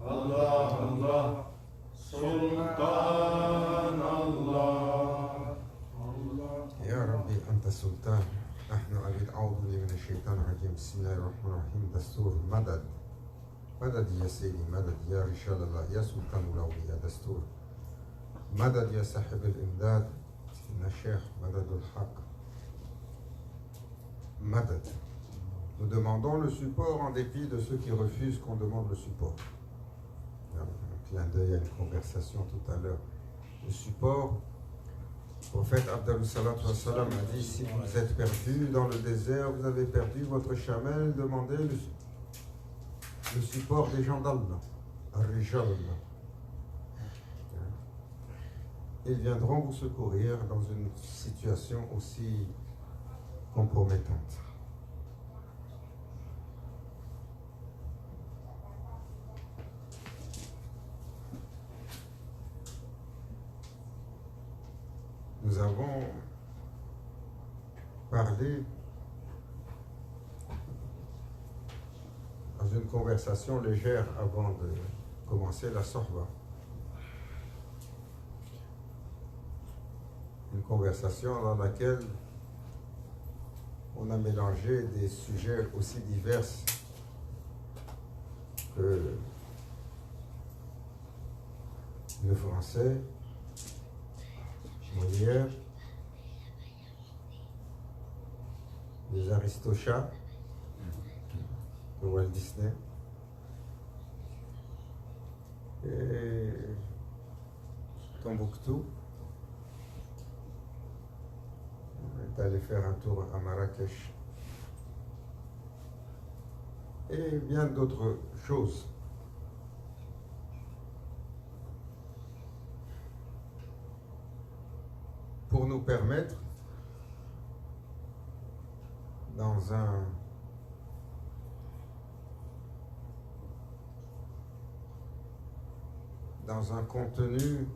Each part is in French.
Allah, Allah, Sultan Allah. يا ربي أنت السلطان، نحن عبيد. أعوذ بالله من الشيطان الرجيم. بسم الله الرحمن الرحيم. دستور مدد، مدد يا سيدي، مدد يا رجال الله، يا سلطان الأولياء. دستور مدد يا صاحب الإمداد، سيدنا الشيخ مدد الحق. Madad. Nous demandons le support en dépit de ceux qui refusent qu'on demande le support. Un clin d'œil à une conversation tout à l'heure. Le support, le prophète Abdallah Salatu Wassalam a dit: si vous êtes perdu dans le désert, vous avez perdu votre chamel, demandez le support des gens d'Allah, Ar-Rijal Allah. Ils viendront vous secourir dans une situation aussi compromettante. Nous avons parlé dans une conversation légère avant de commencer la sorba. Une conversation dans laquelle on a mélangé des sujets aussi divers que le français, Molière, les Aristochats, de Walt Disney, et Tombouctou. On est allé faire un tour à Marrakech. Et bien d'autres choses. Pour nous permettre, dans un contenu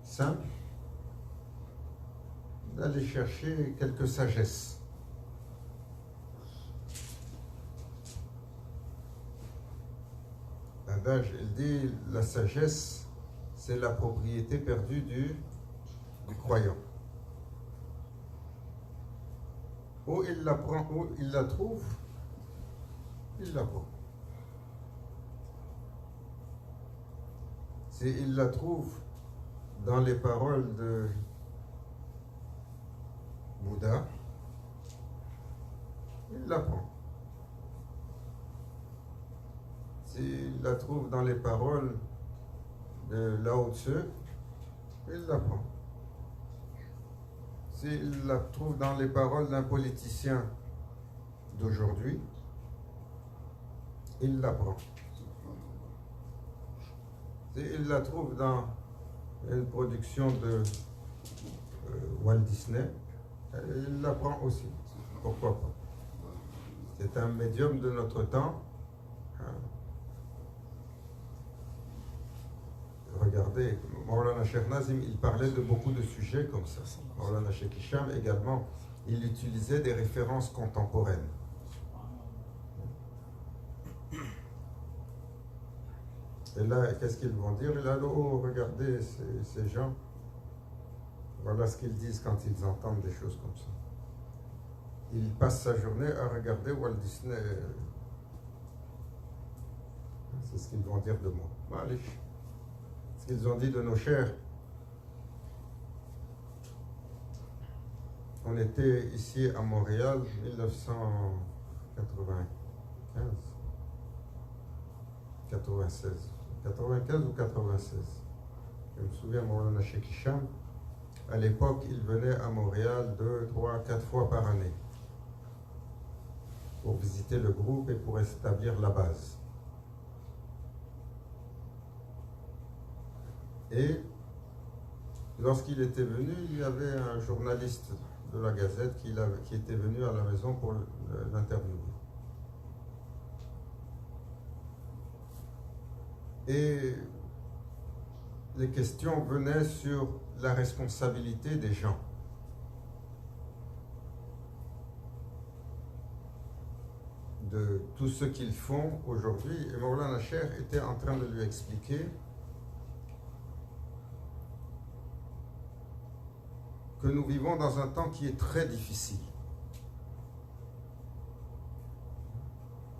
simple, d'aller chercher quelques sagesses. L'adage, il dit, la sagesse, c'est la propriété perdue du croyant. Où il la prend, où il la trouve, il la prend. S'il la trouve dans les paroles de Bouddha, il la prend. S'il la trouve dans les paroles de Lao Tzu, il la prend. S'il la trouve dans les paroles d'un politicien d'aujourd'hui, il la prend. S'il la trouve dans une production de Walt Disney, il la prend aussi. Pourquoi pas? C'est un médium de notre temps. Regardez, Maulana Cheikh Nazim, il parlait de beaucoup de sujets comme ça. Maulana Cheikh Hicham également, il utilisait des références contemporaines. Et là, qu'est-ce qu'ils vont dire? Et là, oh, regardez ces gens. Voilà ce qu'ils disent quand ils entendent des choses comme ça. Ils passent sa journée à regarder Walt Disney. C'est ce qu'ils vont dire de moi. Allez. Ce qu'ils ont dit de nos chers. On était ici à Montréal, 1995, 96, 95 ou 96. Je me souviens, Maulana Cheikh Hicham, à l'époque, il venait à Montréal 2, 3, 4 fois par année pour visiter le groupe et pour établir la base. Et lorsqu'il était venu, il y avait un journaliste de la Gazette qui était venu à la maison pour l'interviewer. Et les questions venaient sur la responsabilité des gens. De tout ce qu'ils font aujourd'hui. Et Maulana Cheikh était en train de lui expliquer que nous vivons dans un temps qui est très difficile.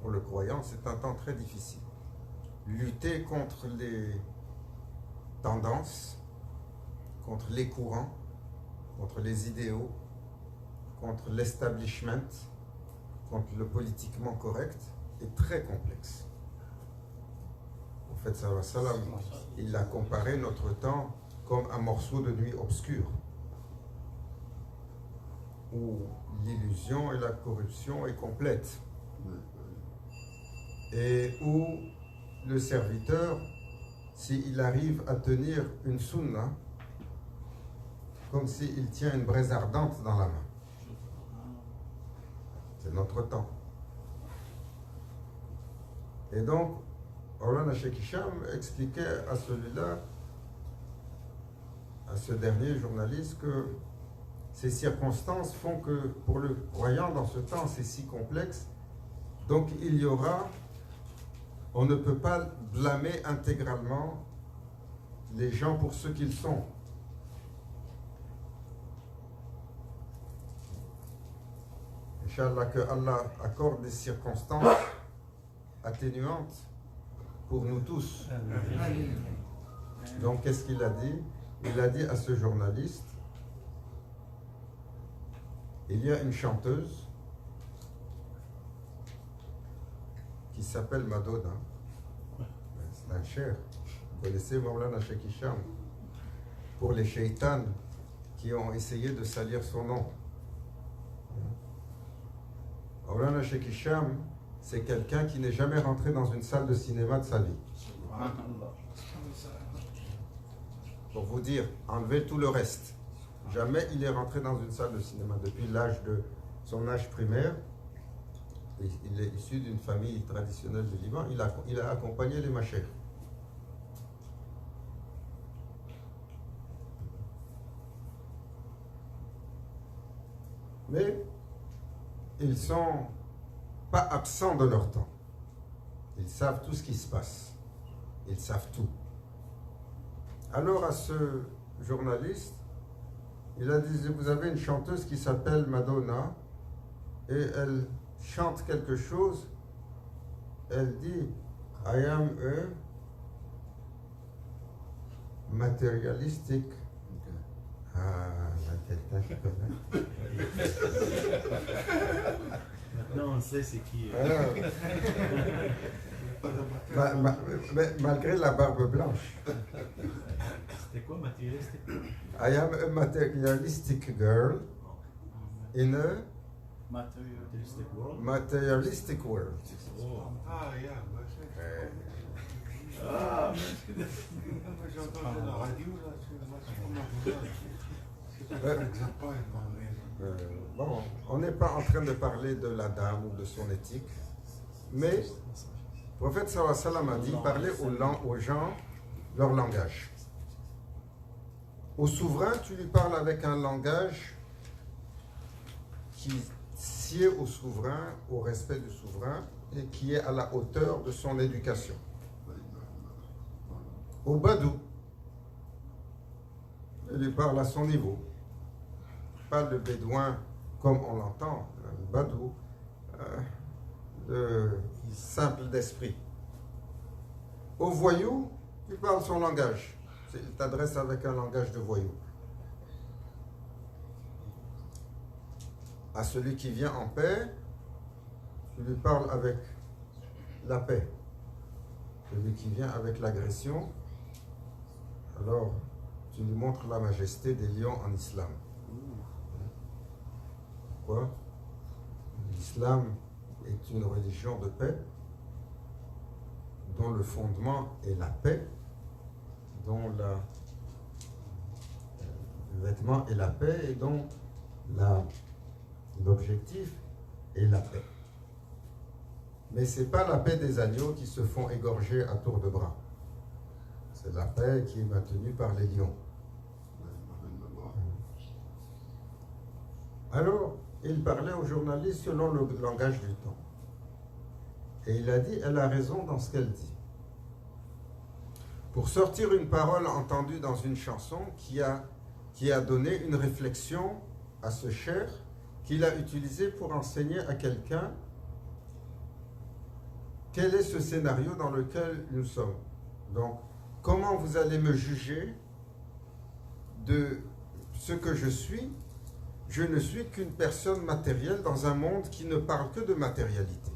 Pour le croyant, c'est un temps très difficile. Lutter contre les tendances, contre les courants, contre les idéaux, contre l'establishment, contre le politiquement correct, est très complexe. En fait, sallallahu alayhi wa sallam, il a comparé notre temps comme un morceau de nuit obscure, où l'illusion et la corruption est complète, et où le serviteur, s'il arrive à tenir une sunna, comme s'il tient une braise ardente dans la main. C'est notre temps. Et donc, Maulana Cheikh Hicham expliquait à celui-là, à ce dernier journaliste, que ces circonstances font que pour le croyant dans ce temps, c'est si complexe. Donc il y aura, on ne peut pas blâmer intégralement les gens pour ce qu'ils sont. Inch'Allah, que Allah accorde des circonstances atténuantes pour nous tous. Donc qu'est-ce qu'il a dit? Il a dit à ce journaliste, il y a une chanteuse qui s'appelle Madonna. C'est un cher. Vous connaissez Maulana Cheikh Hicham? Pour les shaitans qui ont essayé de salir son nom. Maulana Cheikh Hicham, c'est quelqu'un qui n'est jamais rentré dans une salle de cinéma de sa vie. Pour vous dire, enlevez tout le reste. Jamais il est rentré dans une salle de cinéma depuis l'âge de son âge primaire. Il est issu d'une famille traditionnelle du Liban. Il a accompagné les machères. Mais ils ne sont pas absents de leur temps. Ils savent tout ce qui se passe. Ils savent tout. Alors à ce journaliste, il a dit, vous avez une chanteuse qui s'appelle Madonna et elle chante quelque chose. Elle dit, I am a materialistic. Ah, quelqu'un qui connaît. Maintenant, on sait c'est qui. Mais malgré la barbe blanche. C'était quoi, matérialistique? I am a materialistic girl in a Materialistic world? materialistic world. Oh. Ah, yeah, j'ai entendu la radio, Bon, on n'est pas en train de parler de la dame ou de son éthique, mais le prophète sallallahu alayhi wa sallam a dit parler aux gens leur langage. Au souverain, tu lui parles avec un langage qui sied au souverain, au respect du souverain, et qui est à la hauteur de son éducation. Au badou, il lui parle à son niveau. Pas le bédouin comme on l'entend, le badou, simple d'esprit. Au voyou, tu parles son langage. Il t'adresse avec un langage de voyou. À celui qui vient en paix, tu lui parles avec la paix. Celui qui vient avec l'agression, alors tu lui montres la majesté des lions en islam. Pourquoi? L'islam est une religion de paix, dont le fondement est la paix, dont le vêtement est la paix et dont l'objectif est la paix. Mais ce n'est pas la paix des agneaux qui se font égorger à tour de bras. C'est la paix qui est maintenue par les lions. Alors, il parlait aux journalistes selon le langage du temps. Et il a dit, elle a raison dans ce qu'elle dit. Pour sortir une parole entendue dans une chanson qui a donné une réflexion à ce cher, qu'il a utilisé pour enseigner à quelqu'un quel est ce scénario dans lequel nous sommes. Donc, comment vous allez me juger de ce que je suis? Je ne suis qu'une personne matérielle dans un monde qui ne parle que de matérialité.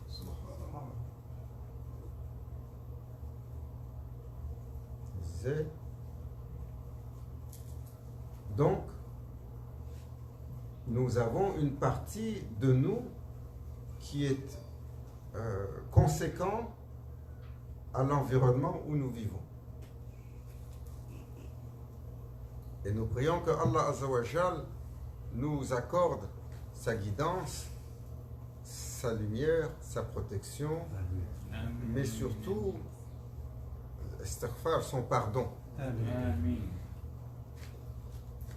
Il disait, donc, nous avons une partie de nous qui est conséquent à l'environnement où nous vivons. Et nous prions que Allah Azza wa Jal nous accorde sa guidance, sa lumière, sa protection, mais surtout, istighfar, son pardon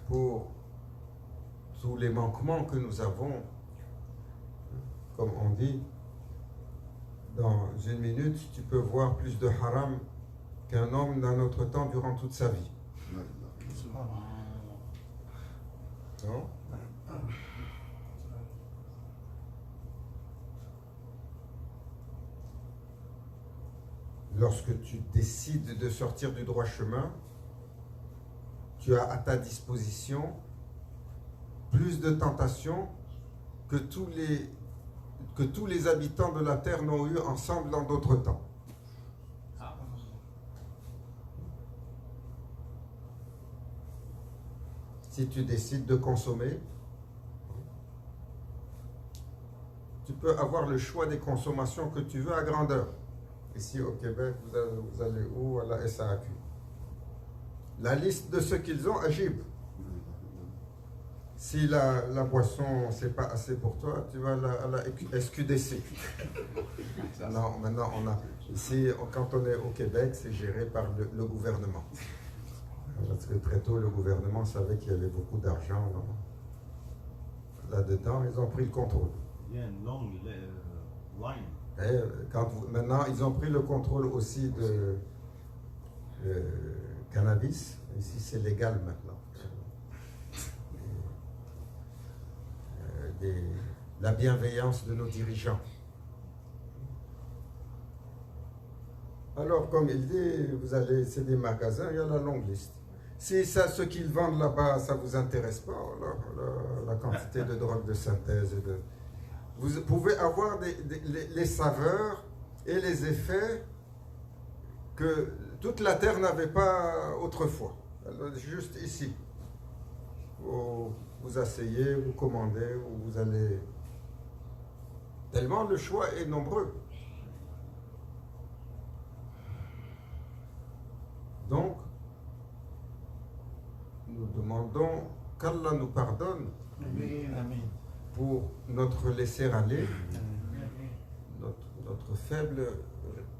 pour tous les manquements que nous avons. Comme on dit, dans une minute, tu peux voir plus de haram qu'un homme d'un autre temps durant toute sa vie. Non? Lorsque tu décides de sortir du droit chemin, tu as à ta disposition plus de tentations que tous les habitants de la terre n'ont eu ensemble dans d'autres temps. Si tu décides de consommer, tu peux avoir le choix des consommations que tu veux à grandeur. Ici au Québec, vous allez où? À la SAQ. La liste de ce qu'ils ont, agib. Si la boisson, c'est pas assez pour toi, tu vas à la SQDC. Non, maintenant, ici, quand on est au Québec, c'est géré par le gouvernement. Parce que très tôt, le gouvernement savait qu'il y avait beaucoup d'argent là-dedans. Ils ont pris le contrôle. Il y a une longue line. Et maintenant, ils ont pris le contrôle aussi de cannabis. Ici, c'est légal maintenant. La bienveillance de nos dirigeants. Alors, comme il dit, c'est des magasins, il y a la longue liste. Si ce qu'ils vendent là-bas, ça ne vous intéresse pas, la quantité de drogue de synthèse, vous pouvez avoir les saveurs et les effets que toute la terre n'avait pas autrefois. Alors, juste ici. Vous asseyez, vous commandez, vous allez... Tellement le choix est nombreux. Donc, nous demandons qu'Allah nous pardonne pour notre laisser-aller, notre faible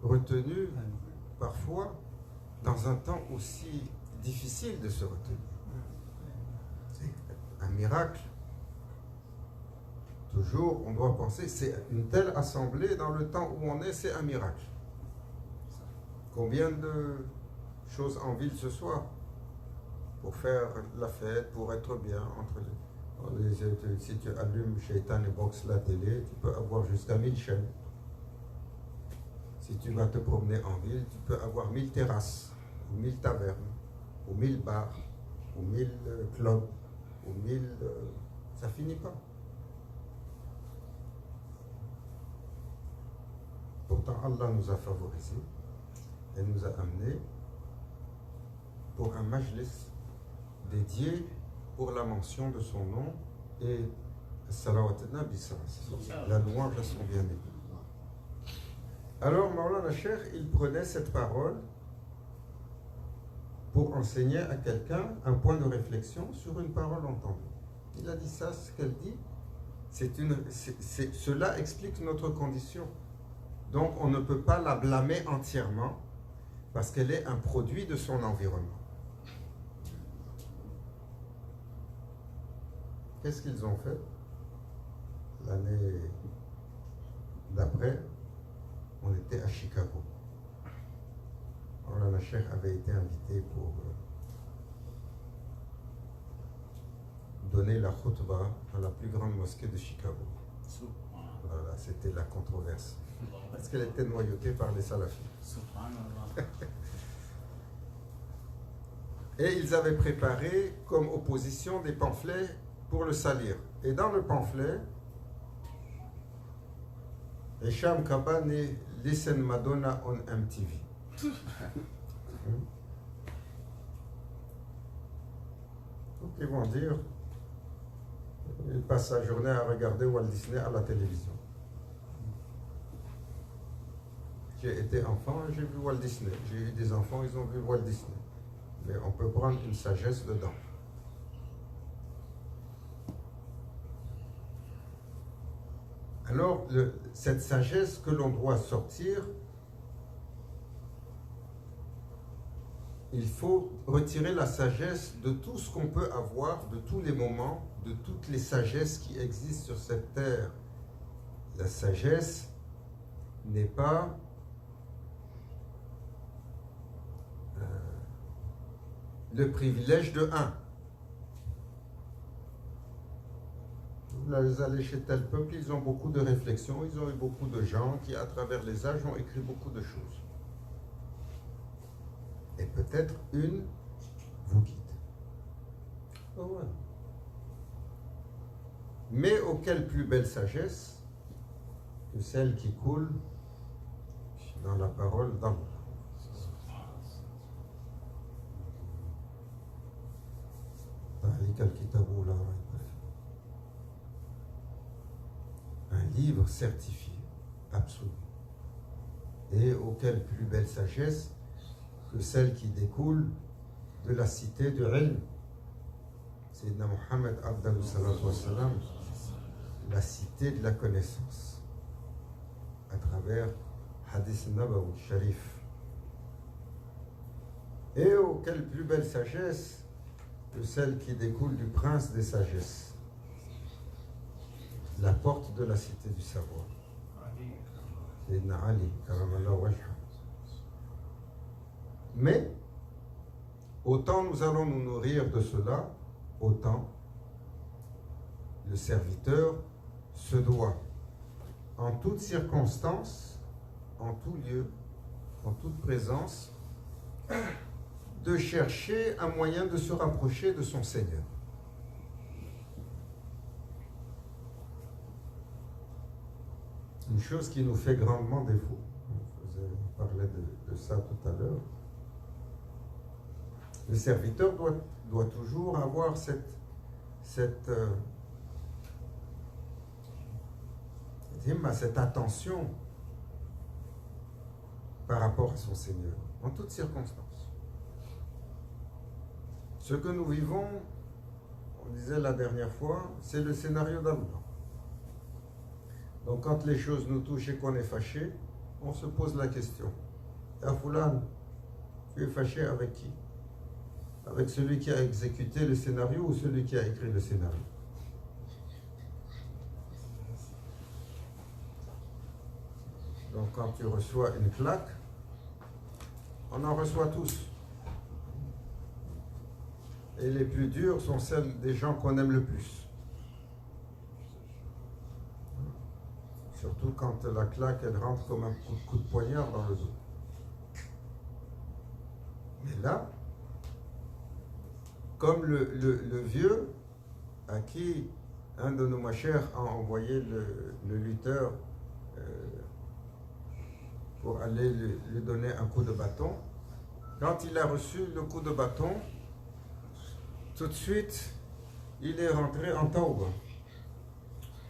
retenue, parfois, dans un temps aussi difficile de se retenir. Un miracle. Toujours, on doit penser, c'est une telle assemblée dans le temps où on est, c'est un miracle. Combien de choses en ville ce soir pour faire la fête, pour être bien entre les... Si tu allumes Shaitan et Box la télé, tu peux avoir jusqu'à 1000 chaînes. Si tu vas te promener en ville, tu peux avoir 1000 terrasses, ou 1000 tavernes, ou 1000 bars, ou 1000 clubs, ou 1000... ça finit pas. Pourtant, Allah nous a favorisés et nous a amenés pour un majlis dédié pour la mention de son nom et la louange à son bien-aimé. Alors, Maulana Cheikh, il prenait cette parole pour enseigner à quelqu'un un point de réflexion sur une parole entendue. Il a dit ça, ce qu'elle dit, cela explique notre condition. Donc on ne peut pas la blâmer entièrement parce qu'elle est un produit de son environnement. Qu'est-ce qu'ils ont fait l'année d'après? on était à Chicago. Alors la Cheikh avait été invité pour donner la khutbah dans la plus grande mosquée de Chicago. Voilà, c'était la controverse. Parce qu'elle était noyautée par les salafis. Et ils avaient préparé comme opposition des pamphlets pour le salir. Et dans le pamphlet, Hicham Kaban est Listen Madonna on MTV. Donc ils vont dire, il passe sa journée à regarder Walt Disney à la télévision. J'ai été enfant, j'ai vu Walt Disney. J'ai eu des enfants, ils ont vu Walt Disney. Mais on peut prendre une sagesse dedans. Alors, cette sagesse que l'on doit sortir, il faut retirer la sagesse de tout ce qu'on peut avoir, de tous les moments, de toutes les sagesses qui existent sur cette terre. La sagesse n'est pas le privilège de un. Vous allez chez tel peuple, ils ont beaucoup de réflexions, ils ont eu beaucoup de gens qui, à travers les âges, ont écrit beaucoup de choses. Et peut-être une vous guide. Oh ouais. Mais auquel plus belle sagesse que celle qui coule dans la parole d'Allah. Un livre certifié, absolu. Et auquel plus belle sagesse que celle qui découle de la cité de Ilm. Sayyidina Muhammad Abdallah sallallahu wa sallam, la cité de la connaissance, à travers Hadith Nabawi Sharif. Et auquel plus belle sagesse que celle qui découle du prince des sagesses, la porte de la cité du savoir. Sayyidina Ali, karamallahu wajha. Mais, autant nous allons nous nourrir de cela, autant le serviteur se doit, en toute circonstance, en tout lieu, en toute présence, de chercher un moyen de se rapprocher de son Seigneur. Une chose qui nous fait grandement défaut. On parlait de ça tout à l'heure. Le serviteur doit toujours avoir cette attention par rapport à son Seigneur, en toutes circonstances. Ce que nous vivons, on disait la dernière fois, c'est le scénario d'Allah. Donc quand les choses nous touchent et qu'on est fâché, on se pose la question. Ya Foulan, tu es fâché avec qui? Avec celui qui a exécuté le scénario ou celui qui a écrit le scénario? Donc quand tu reçois une claque, on en reçoit tous. Et les plus dures sont celles des gens qu'on aime le plus. Surtout quand la claque, elle rentre comme un coup de poignard dans le dos. Mais là, comme le vieux à qui un de nos machers a envoyé le lutteur pour aller lui donner un coup de bâton, quand il a reçu le coup de bâton, tout de suite, il est rentré en tauba.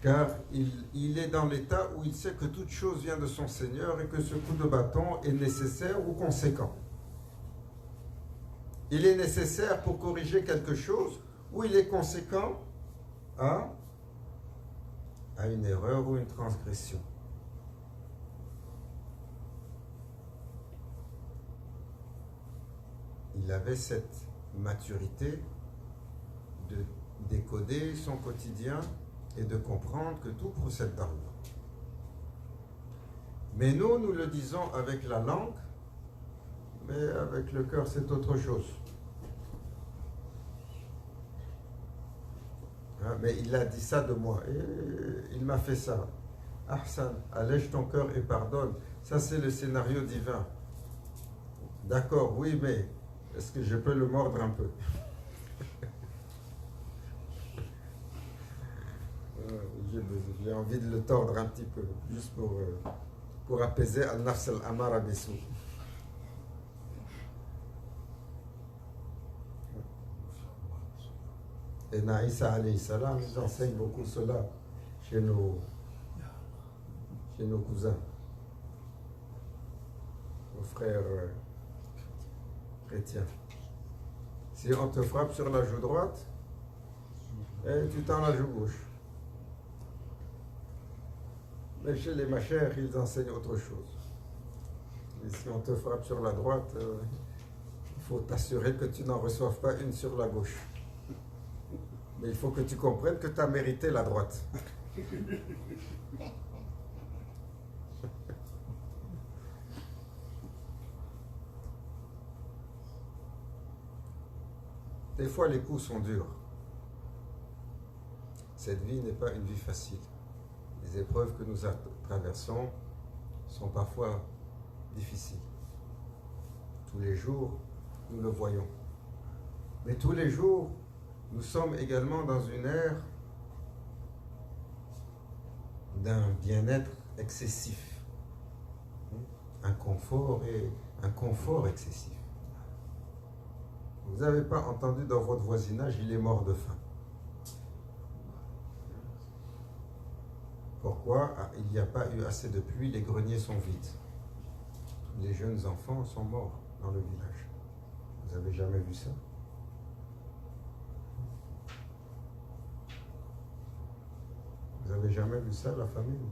Car il est dans l'état où il sait que toute chose vient de son Seigneur et que ce coup de bâton est nécessaire ou conséquent. Il est nécessaire pour corriger quelque chose ou il est conséquent à une erreur ou une transgression. Il avait cette maturité de décoder son quotidien et de comprendre que tout procède d'Allah. Mais nous le disons avec la langue, mais avec le cœur, c'est autre chose. Hein, mais il a dit ça de moi, et il m'a fait ça. Ahsan, allège ton cœur et pardonne. Ça, c'est le scénario divin. D'accord, oui, mais est-ce que je peux le mordre un peu? J'ai envie de le tordre un petit peu, juste pour apaiser al-nafs al-amara bisou. Et Naïssa alayhi salam nous enseigne beaucoup cela chez nos cousins, nos frères chrétiens. Si on te frappe sur la joue droite, et tu tends la joue gauche. Mais chez les machères, ils enseignent autre chose. Et si on te frappe sur la droite, il faut t'assurer que tu n'en reçoives pas une sur la gauche. Mais il faut que tu comprennes que tu as mérité la droite. Des fois, les coups sont durs. Cette vie n'est pas une vie facile. Les épreuves que nous traversons sont parfois difficiles. Tous les jours, nous le voyons. Mais tous les jours, nous sommes également dans une ère d'un bien-être excessif. Un confort excessif. Vous n'avez pas entendu dans votre voisinage, il est mort de faim. Pourquoi? Il n'y a pas eu assez de pluie, les greniers sont vides. Tous les jeunes enfants sont morts dans le village. Vous n'avez jamais vu ça? Vous n'avez jamais vu ça, la famille?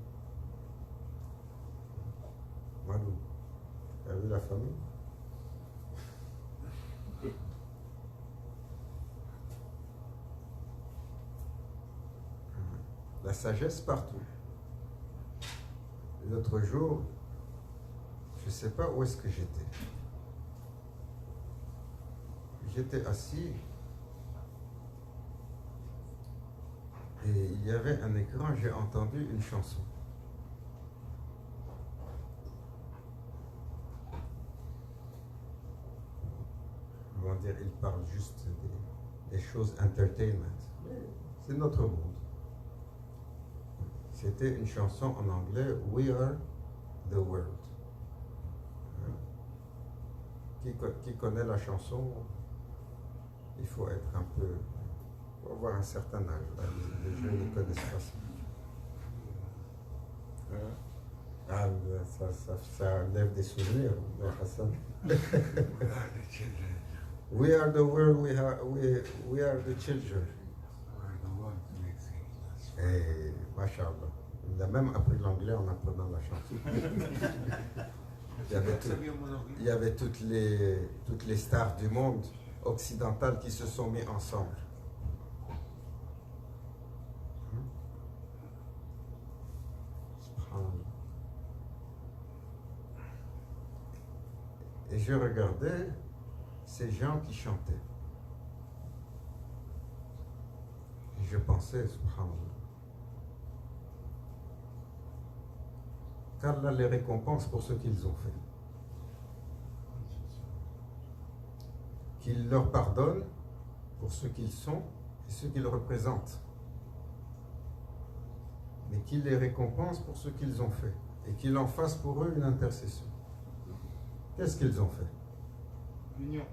Malou, tu as vu la famille? La sagesse partout. L'autre jour, je ne sais pas où est-ce que j'étais. J'étais assis et il y avait un écran, j'ai entendu une chanson. On va dire, il parle juste des choses entertainment. C'est notre monde. C'était une chanson en anglais, We Are the World. Qui connaît la chanson? Il faut être un peu... Il faut avoir un certain âge. Les jeunes ne connaissent pas ça. Ah, ça lève des souvenirs, Hassan. We are the world, we are the children. Et, mashallah, il a même appris l'anglais en apprenant la chanson. Il y avait toutes les stars du monde occidental qui se sont mis ensemble. Et je regardais ces gens qui chantaient. Et je pensais, subhanallah, qu'Allah les récompense pour ce qu'ils ont fait. Qu'il leur pardonne pour ce qu'ils sont et ce qu'ils représentent. Mais qu'il les récompense pour ce qu'ils ont fait. Et qu'il en fasse pour eux une intercession. Qu'est-ce qu'ils ont fait? L'union.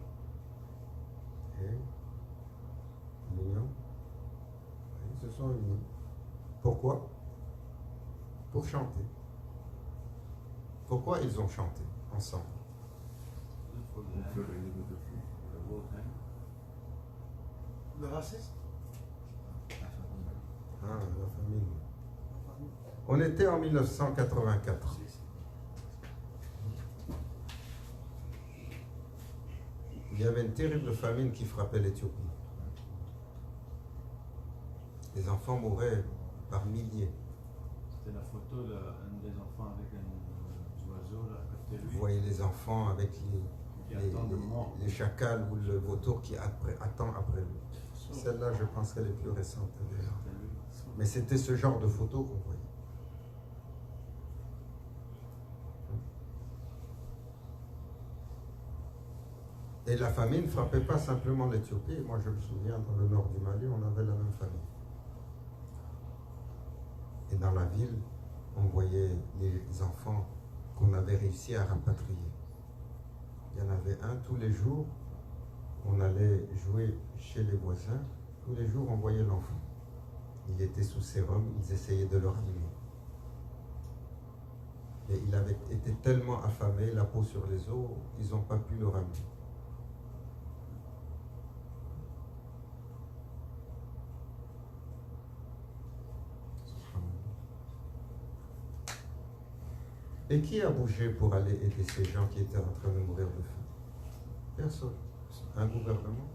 L'union. Ils se sont unis. Pourquoi? Pour chanter. Pourquoi ils ont chanté ensemble? Le racisme. Ah, la famille. On était en 1984. Il y avait une terrible famine qui frappait l'Éthiopie. Les enfants mouraient par milliers. C'était la photo d'un des enfants avec oiseaux là à côté de lui Vous voyez les enfants avec qui attendent le mort. les chacals ou le vautour qui attend après lui. Celle-là, je pense qu'elle est plus récente d'ailleurs. Mais c'était ce genre de photo qu'on voyait. Et la famine ne frappait pas simplement l'Éthiopie. Moi, je me souviens, dans le nord du Mali, on avait la même famine. Et dans la ville, on voyait les enfants qu'on avait réussi à rapatrier. Il y en avait un tous les jours. On allait jouer chez les voisins. Tous les jours, on voyait l'enfant. Il était sous sérum, ils essayaient de le ranimer. Et il avait été tellement affamé, la peau sur les os, ils n'ont pas pu le ramener. Et qui a bougé pour aller aider ces gens qui étaient en train de mourir de faim? Personne. Un gouvernement.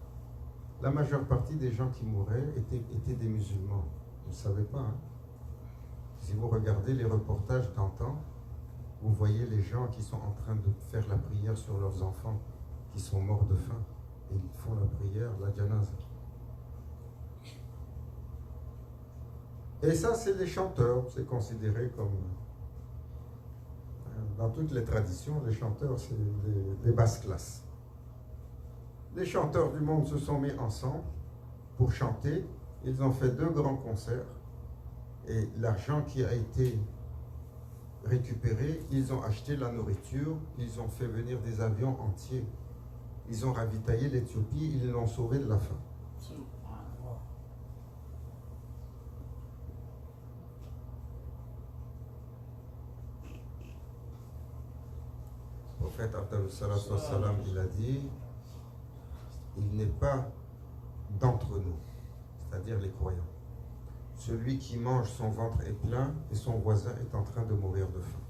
La majeure partie des gens qui mouraient étaient des musulmans. Vous ne savez pas, hein? Si vous regardez les reportages d'antan, vous voyez les gens qui sont en train de faire la prière sur leurs enfants qui sont morts de faim. Et ils font la prière, la janaza. Et ça, c'est les chanteurs. C'est considéré comme... Dans toutes les traditions, les chanteurs, c'est les basses classes. Les chanteurs du monde se sont mis ensemble pour chanter. Ils ont fait 2 grands concerts. Et l'argent qui a été récupéré, ils ont acheté la nourriture, ils ont fait venir des avions entiers. Ils ont ravitaillé l'Éthiopie, ils l'ont sauvé de la faim. Le prophète Abdallah sallallahu alayhi wa sallam, il a dit, il n'est pas d'entre nous, c'est-à-dire les croyants, celui qui mange son ventre est plein et son voisin est en train de mourir de faim.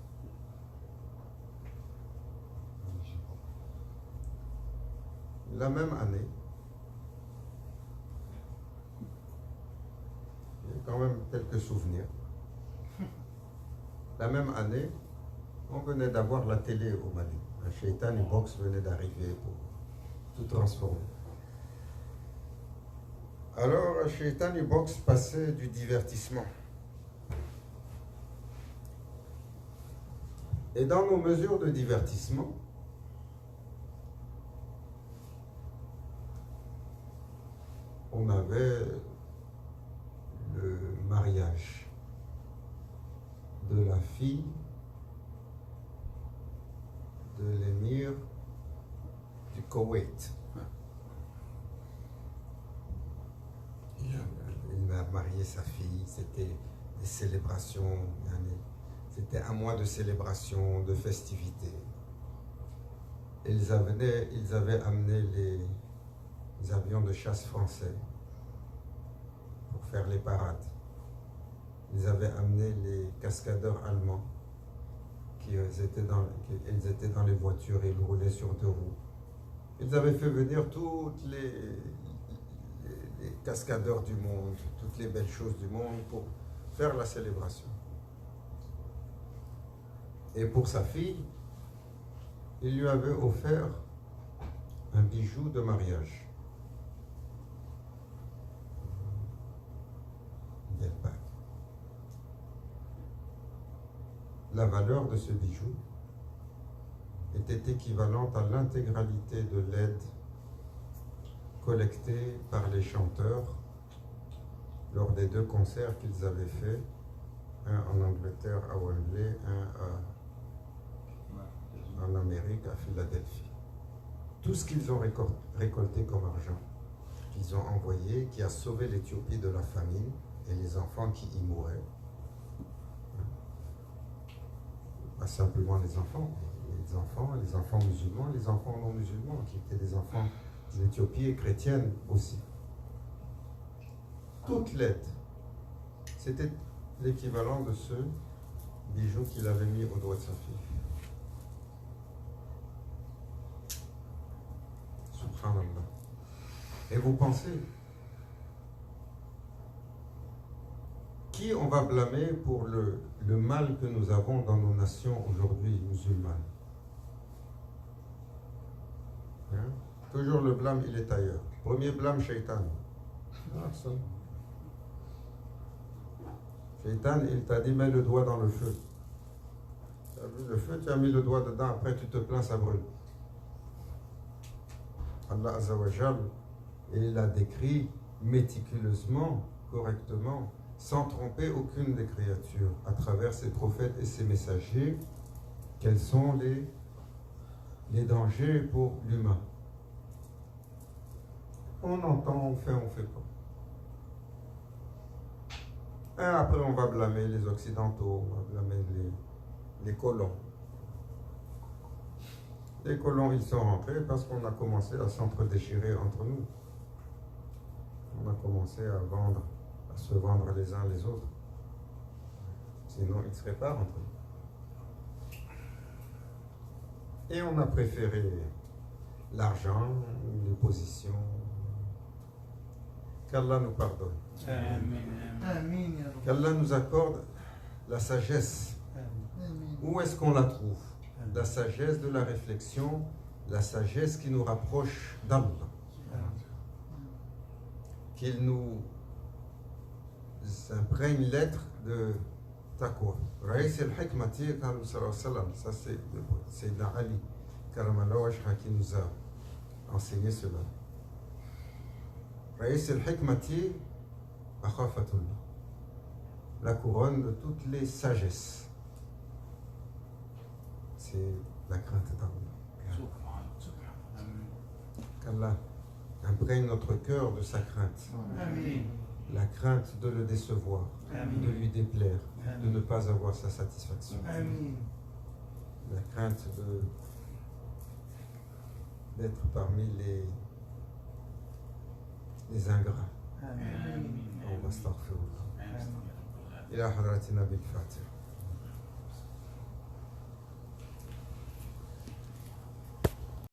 La même année, il y a quand même quelques souvenirs. La même année, on venait d'avoir la télé au Mali. Un Shaitan et Box venait d'arriver pour tout transformer. Alors, Shaitan et Box passait du divertissement. Et dans nos mesures de divertissement, on avait le mariage de la fille de l'émir du Koweït. Il a marié sa fille, c'était des célébrations, c'était un mois de célébration, de festivités. Ils avaient amené les avions de chasse français pour faire les parades. Ils avaient amené les cascadeurs allemands ils étaient dans les voitures et ils roulaient sur 2 roues. Ils avaient fait venir toutes les cascadeurs du monde, toutes les belles choses du monde pour faire la célébration. Et pour sa fille, il lui avait offert un bijou de mariage. Une belle bague. La valeur de ce bijou était équivalente à l'intégralité de l'aide collectée par les chanteurs lors des 2 concerts qu'ils avaient faits, un en Angleterre à Wembley, un en Amérique à Philadelphie. Tout ce qu'ils ont récolté comme argent, qu'ils ont envoyé, qui a sauvé l'Éthiopie de la famine et les enfants qui y mouraient. Pas simplement les enfants musulmans, les enfants non musulmans, qui étaient des enfants d'Éthiopie et chrétiennes aussi. Toute l'aide, c'était l'équivalent de ce bijou qu'il avait mis au doigt de sa fille. Subhanallah. Et vous pensez, qui on va blâmer pour le mal que nous avons dans nos nations aujourd'hui musulmanes? Hein? Toujours le blâme, il est ailleurs. Premier blâme, Shaitan. Personne. Shaitan, il t'a dit, mets le doigt dans le feu. Tu as vu le feu, tu as mis le doigt dedans, après tu te plains, ça brûle. Allah Azza wa Jal, il l'a décrit méticuleusement, correctement, sans tromper aucune des créatures, à travers ses prophètes et ses messagers, quels sont les dangers pour l'humain. On entend, on fait pas. Et après, on va blâmer les Occidentaux, on va blâmer les colons. Les colons, ils sont rentrés parce qu'on a commencé à s'entre-déchirer entre nous. On a commencé à se vendre les uns les autres. Sinon, ils ne seraient pas rentrés. Et on a préféré l'argent, les positions. Qu'Allah nous pardonne. Amin. Qu'Allah nous accorde la sagesse. Où est-ce qu'on la trouve? La sagesse de la réflexion, la sagesse qui nous rapproche d'Allah. Qu'il nous imprègne l'être de taqwa. Raïs al-Hikmati, ça c'est Sayyidina Ali Karamallah Wajha qui nous a enseigné cela. Raïs al-Hikmati, akhafatullah, la couronne de toutes les sagesses. C'est la crainte d'Allah. Qu'Allah imprègne notre cœur de sa crainte. Amin. La crainte de le décevoir, de lui déplaire, de ne pas avoir sa satisfaction. Amin. La crainte d'être parmi les ingrats. Amin. On va astaghfirullah. إلى حضرة النبي الفاتح.